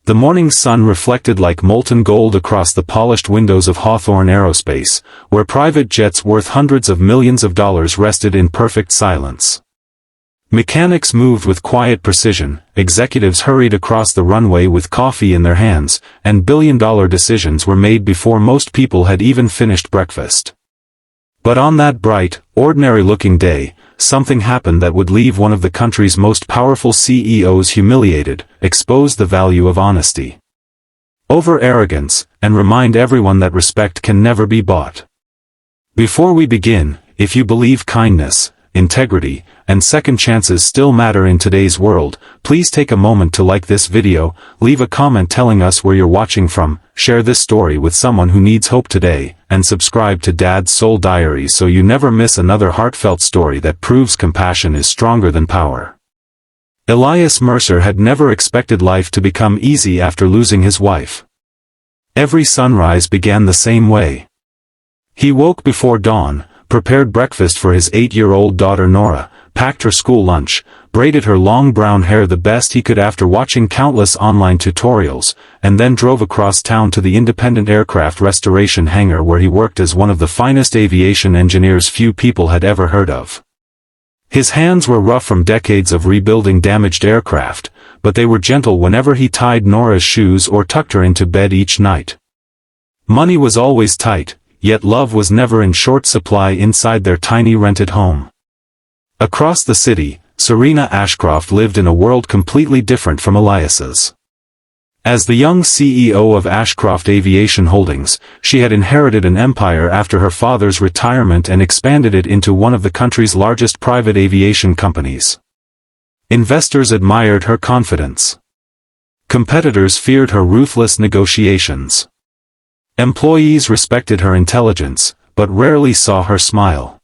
The morning sun reflected like molten gold across the polished windows of Hawthorne Aerospace, where private jets worth hundreds of millions of dollars rested in perfect silence. Mechanics moved with quiet precision, executives hurried across the runway with coffee in their hands, and billion-dollar decisions were made before most people had even finished breakfast. But on that bright, ordinary-looking day, something happened that would leave one of the country's most powerful CEOs humiliated, expose the value of honesty over arrogance, and remind everyone that respect can never be bought. Before we begin, if you believe kindness, integrity, and second chances still matter in today's world, please take a moment to like this video, leave a comment telling us where you're watching from, share this story with someone who needs hope today, and subscribe to Dad's Soul Diaries so you never miss another heartfelt story that proves compassion is stronger than power. Elias Mercer had never expected life to become easy after losing his wife. Every sunrise began the same way. He woke before dawn, prepared breakfast for his 8-year-old daughter Nora, packed her school lunch, braided her long brown hair the best he could after watching countless online tutorials, and then drove across town to the independent aircraft restoration hangar where he worked as one of the finest aviation engineers few people had ever heard of. His hands were rough from decades of rebuilding damaged aircraft, but they were gentle whenever he tied Nora's shoes or tucked her into bed each night. Money was always tight, yet love was never in short supply inside their tiny rented home. Across the city, Serena Ashcroft lived in a world completely different from Elias's. As the young CEO of Ashcroft Aviation Holdings, she had inherited an empire after her father's retirement and expanded it into one of the country's largest private aviation companies. Investors admired her confidence. Competitors feared her ruthless negotiations. Employees respected her intelligence, but rarely saw her smile.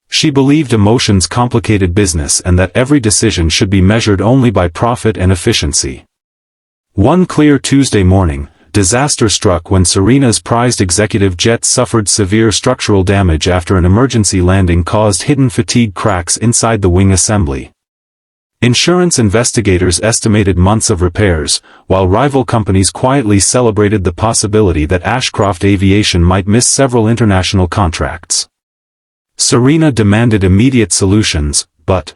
She believed emotions complicated business and that every decision should be measured only by profit and efficiency. One clear Tuesday morning, disaster struck when Serena's prized executive jet suffered severe structural damage after an emergency landing caused hidden fatigue cracks inside the wing assembly. Insurance investigators estimated months of repairs, while rival companies quietly celebrated the possibility that Ashcroft Aviation might miss several international contracts. Serena demanded immediate solutions, but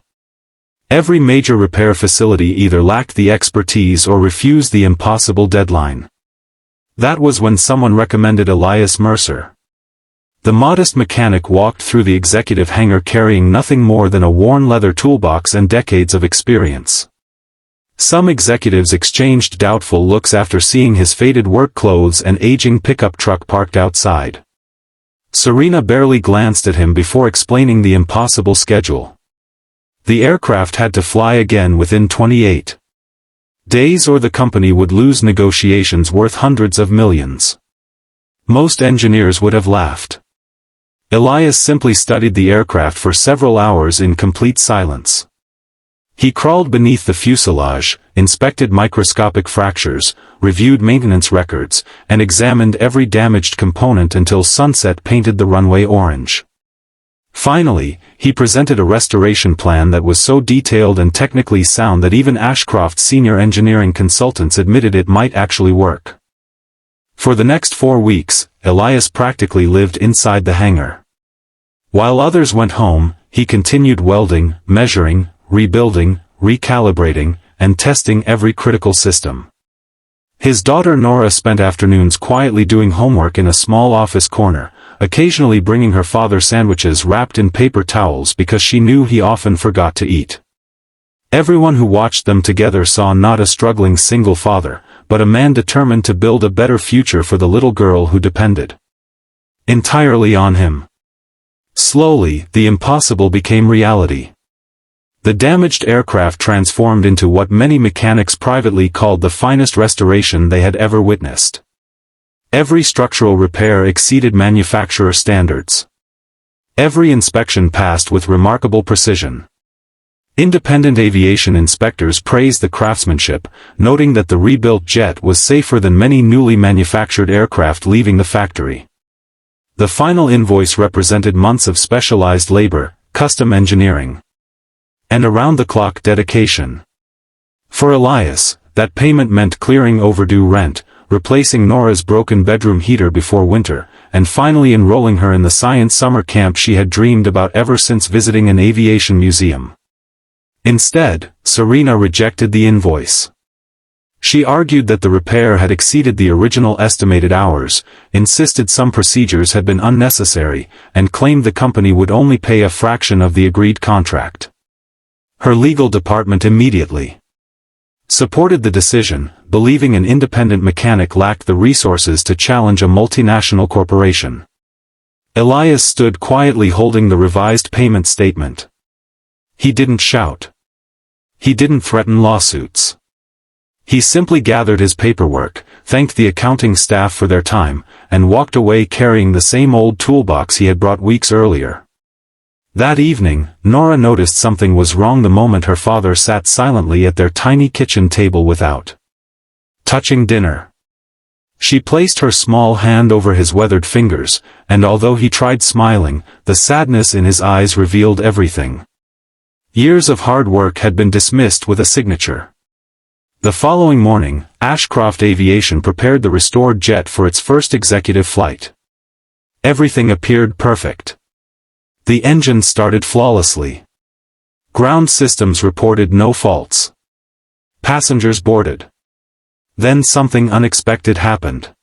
every major repair facility either lacked the expertise or refused the impossible deadline. That was when someone recommended Elias Mercer. The modest mechanic walked through the executive hangar carrying nothing more than a worn leather toolbox and decades of experience. Some executives exchanged doubtful looks after seeing his faded work clothes and aging pickup truck parked outside. Serena barely glanced at him before explaining the impossible schedule. The aircraft had to fly again within 28 days or the company would lose negotiations worth hundreds of millions. Most engineers would have laughed. Elias simply studied the aircraft for several hours in complete silence. He crawled beneath the fuselage, inspected microscopic fractures, reviewed maintenance records, and examined every damaged component until sunset painted the runway orange. Finally, he presented a restoration plan that was so detailed and technically sound that even Ashcroft's senior engineering consultants admitted it might actually work. For the next 4 weeks, Elias practically lived inside the hangar. While others went home, he continued welding, measuring, rebuilding, recalibrating, and testing every critical system. His daughter Nora spent afternoons quietly doing homework in a small office corner, occasionally bringing her father sandwiches wrapped in paper towels because she knew he often forgot to eat. Everyone who watched them together saw not a struggling single father, but a man determined to build a better future for the little girl who depended entirely on him. Slowly, the impossible became reality. The damaged aircraft transformed into what many mechanics privately called the finest restoration they had ever witnessed. Every structural repair exceeded manufacturer standards. Every inspection passed with remarkable precision. Independent aviation inspectors praised the craftsmanship, noting that the rebuilt jet was safer than many newly manufactured aircraft leaving the factory. The final invoice represented months of specialized labor, custom engineering, and around-the-clock dedication. For Elias, That payment meant clearing overdue rent, replacing Nora's broken bedroom heater before winter, and finally enrolling her in the science summer camp she had dreamed about ever since visiting an aviation museum. Instead, Serena rejected the invoice. She argued that the repair had exceeded the original estimated hours, insisted some procedures had been unnecessary, and claimed the company would only pay a fraction of the agreed contract. Her legal department immediately supported the decision, believing an independent mechanic lacked the resources to challenge a multinational corporation. Elias stood quietly holding the revised payment statement. He didn't shout. He didn't threaten lawsuits. He simply gathered his paperwork, thanked the accounting staff for their time, and walked away carrying the same old toolbox he had brought weeks earlier. That evening, Nora noticed something was wrong the moment her father sat silently at their tiny kitchen table without touching dinner. She placed her small hand over his weathered fingers, and although he tried smiling, the sadness in his eyes revealed everything. Years of hard work had been dismissed with a signature. The following morning, Ashcroft Aviation prepared the restored jet for its first executive flight. Everything appeared perfect. The engine started flawlessly. Ground systems reported no faults. Passengers boarded. Then something unexpected happened.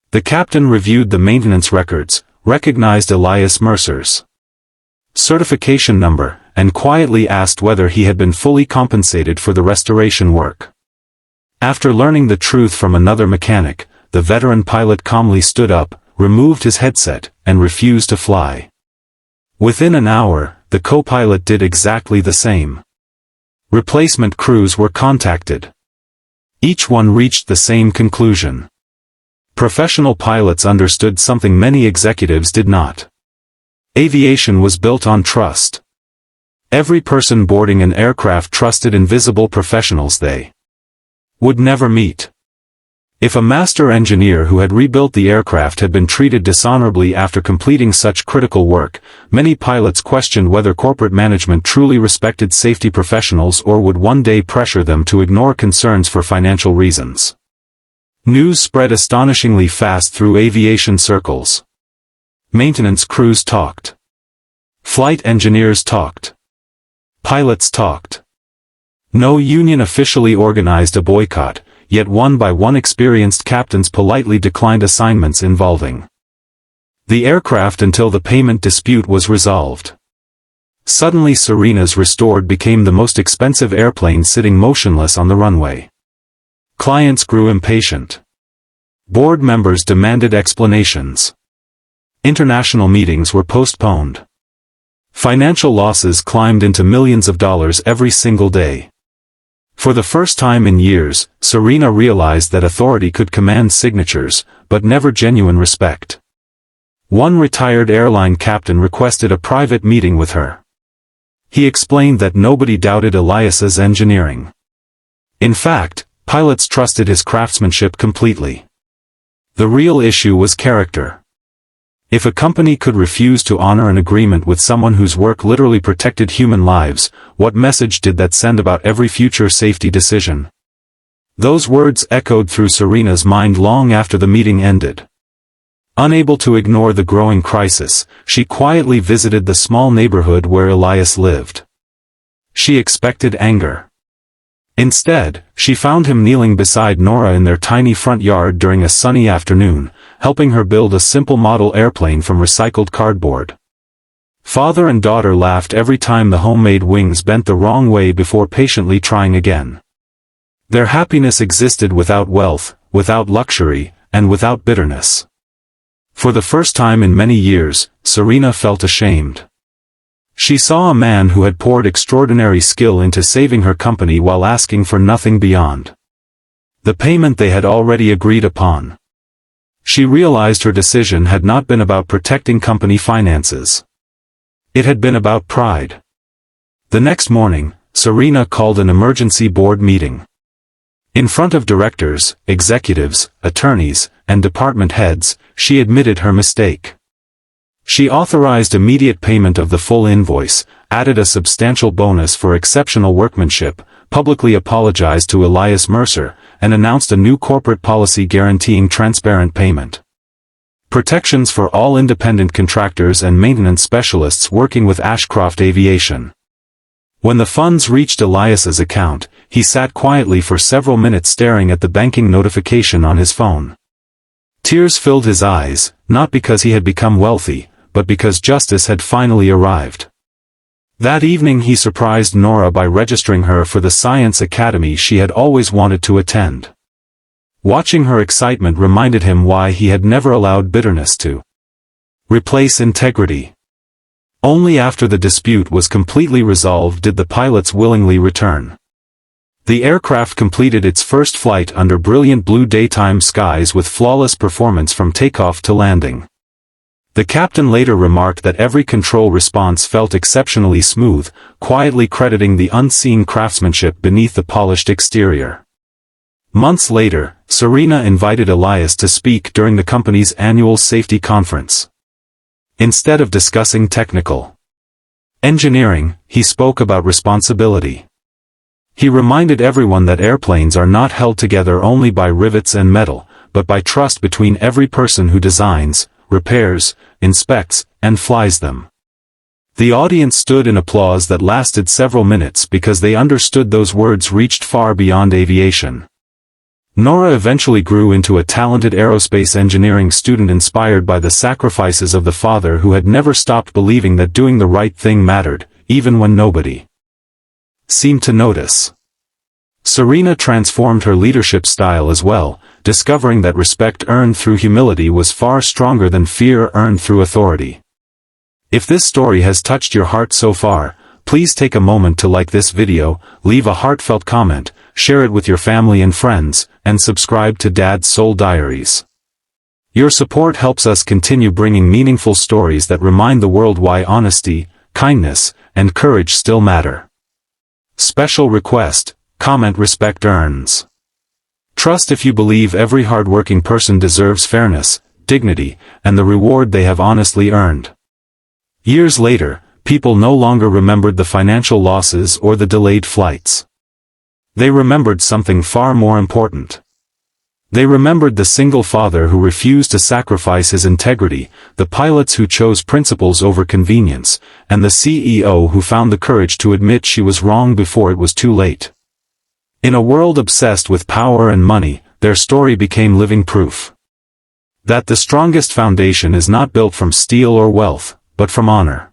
The captain reviewed the maintenance records, recognized Elias Mercer's certification number, and quietly asked whether he had been fully compensated for the restoration work. After learning the truth from another mechanic, the veteran pilot calmly stood up, removed his headset, and refused to fly. Within an hour, the co-pilot did exactly the same. Replacement crews were contacted. Each one reached the same conclusion. Professional pilots understood something many executives did not. Aviation was built on trust. Every person boarding an aircraft trusted invisible professionals they would never meet. If a master engineer who had rebuilt the aircraft had been treated dishonorably after completing such critical work, many pilots questioned whether corporate management truly respected safety professionals or would one day pressure them to ignore concerns for financial reasons. News spread astonishingly fast through aviation circles. Maintenance crews talked. Flight engineers talked. Pilots talked. No union officially organized a boycott, yet one by one experienced captains politely declined assignments involving the aircraft until the payment dispute was resolved. Suddenly Serena's restored became the most expensive airplane sitting motionless on the runway. Clients grew impatient. Board members demanded explanations. International meetings were postponed. Financial losses climbed into millions of dollars every single day. For the first time in years, Serena realized that authority could command signatures, but never genuine respect. One retired airline captain requested a private meeting with her. He explained that nobody doubted Elias's engineering. In fact, pilots trusted his craftsmanship completely. The real issue was character. If a company could refuse to honor an agreement with someone whose work literally protected human lives, what message did that send about every future safety decision? Those words echoed through Serena's mind long after the meeting ended. Unable to ignore the growing crisis, she quietly visited the small neighborhood where Elias lived. She expected anger. Instead, she found him kneeling beside Nora in their tiny front yard during a sunny afternoon, helping her build a simple model airplane from recycled cardboard. Father and daughter laughed every time the homemade wings bent the wrong way before patiently trying again. Their happiness existed without wealth, without luxury, and without bitterness. For the first time in many years, Serena felt ashamed. She saw a man who had poured extraordinary skill into saving her company while asking for nothing beyond the payment they had already agreed upon. She realized her decision had not been about protecting company finances. It had been about pride. The next morning, Serena called an emergency board meeting. In front of directors, executives, attorneys, and department heads, she admitted her mistake. She authorized immediate payment of the full invoice, added a substantial bonus for exceptional workmanship, publicly apologized to Elias Mercer, and announced a new corporate policy guaranteeing transparent payment. Protections for all independent contractors and maintenance specialists working with Ashcroft Aviation. When the funds reached Elias's account, he sat quietly for several minutes staring at the banking notification on his phone. Tears filled his eyes, not because he had become wealthy, but because justice had finally arrived. That evening he surprised Nora by registering her for the science academy she had always wanted to attend. Watching her excitement reminded him why he had never allowed bitterness to replace integrity. Only after the dispute was completely resolved did the pilots willingly return. The aircraft completed its first flight under brilliant blue daytime skies with flawless performance from takeoff to landing. The captain later remarked that every control response felt exceptionally smooth, quietly crediting the unseen craftsmanship beneath the polished exterior. Months later, Serena invited Elias to speak during the company's annual safety conference. Instead of discussing technical engineering, he spoke about responsibility. He reminded everyone that airplanes are not held together only by rivets and metal, but by trust between every person who designs, repairs, inspects, and flies them. The audience stood in applause that lasted several minutes because they understood those words reached far beyond aviation. Nora eventually grew into a talented aerospace engineering student inspired by the sacrifices of the father who had never stopped believing that doing the right thing mattered, even when nobody seemed to notice. Serena transformed her leadership style as well, discovering that respect earned through humility was far stronger than fear earned through authority. If this story has touched your heart so far, please take a moment to like this video, leave a heartfelt comment, share it with your family and friends, and subscribe to Dad's Soul Diaries. Your support helps us continue bringing meaningful stories that remind the world why honesty, kindness, and courage still matter. Special request: comment respect earns. Trust if you believe every hardworking person deserves fairness, dignity, and the reward they have honestly earned. Years later, people no longer remembered the financial losses or the delayed flights. They remembered something far more important. They remembered the single father who refused to sacrifice his integrity, the pilots who chose principles over convenience, and the CEO who found the courage to admit she was wrong before it was too late. In a world obsessed with power and money, their story became living proof that the strongest foundation is not built from steel or wealth, but from honor.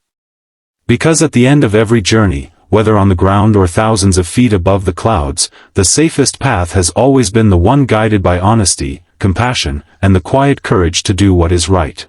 Because at the end of every journey, whether on the ground or thousands of feet above the clouds, the safest path has always been the one guided by honesty, compassion, and the quiet courage to do what is right.